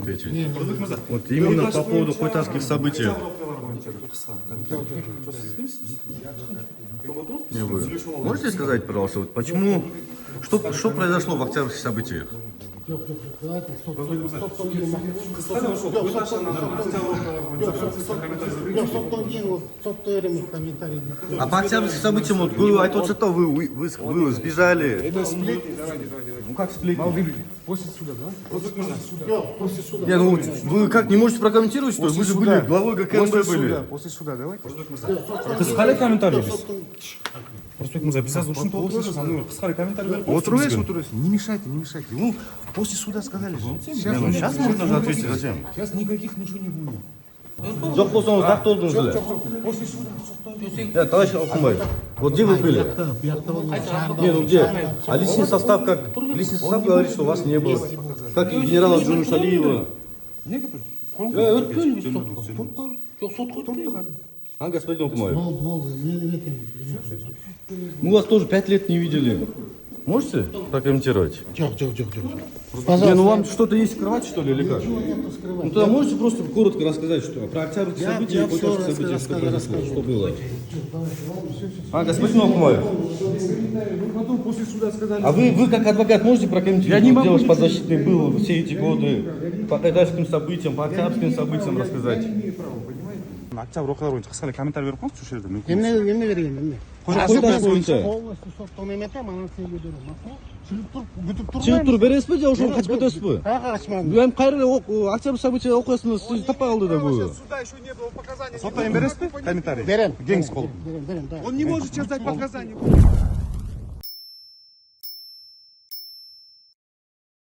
ответить. Вот именно по поводу хуйтарских событий. Не, вы можете сказать, пожалуйста, вот почему, что произошло в октябрьских событиях? А по октябрьским событиям, вот вы айтыватсыз, то вы сбежали. Это сплетни. Ну как сплетни? После суда, да? После суда. Не, ну вы как, не можете прокомментировать, что ли? Вы же были главой ГКМБ были. После суда, давай. Қысқаша комментарий бересіз. Проспект Мырза, біз аз үшін отырсыз, қысқаша комментарий беріп Отыруешь. Не мешайте. Ну, после суда сказали же. Сейчас можно же ответить, зачем? Сейчас никаких ничего не будет. Жоқ болсаңыз нақты олдыңыз. После суда. Да, товарищ Алкумбаев, вот где вы были? Не, ну где? А личный состав как? Личный состав говорит, что вас не было. Как и генерала Джунушалиева. А, господин Алкумбаев? Мы вас тоже 5 лет не видели. Можете прокомментировать? Не, ну вам что-то есть скрывать, что ли, или как? Ну тогда можете просто коротко рассказать, что про октябрьские события и хуйтарские события, что произошло, что было? А, господин Алкумбаев? Потом после суда сказали. А вы как адвокат можете прокомментировать, что девушка подзащитный был все эти годы, по хуйтарским событиям, по октябрьским событиям рассказать? октябрь оқиғалар бойынша қысқаша комментарий беріп қойыңызшы осы жерде мүмкін. Эмне берген эмне? Хуйтар бойынша. Полностью соттон эмете, анан сенге берем. Күтүп тур. Чыгып туруп бересиз бе же ошол качып кетесизби? Каяка качмадым? Эми кайра октябрь события окуясында сиз таппай калды да бул. Суда еще не было показаний. Соттан бересіз бе комментарий? Берем. Геңіз қол. Берем, да. Он не может сейчас дать показания.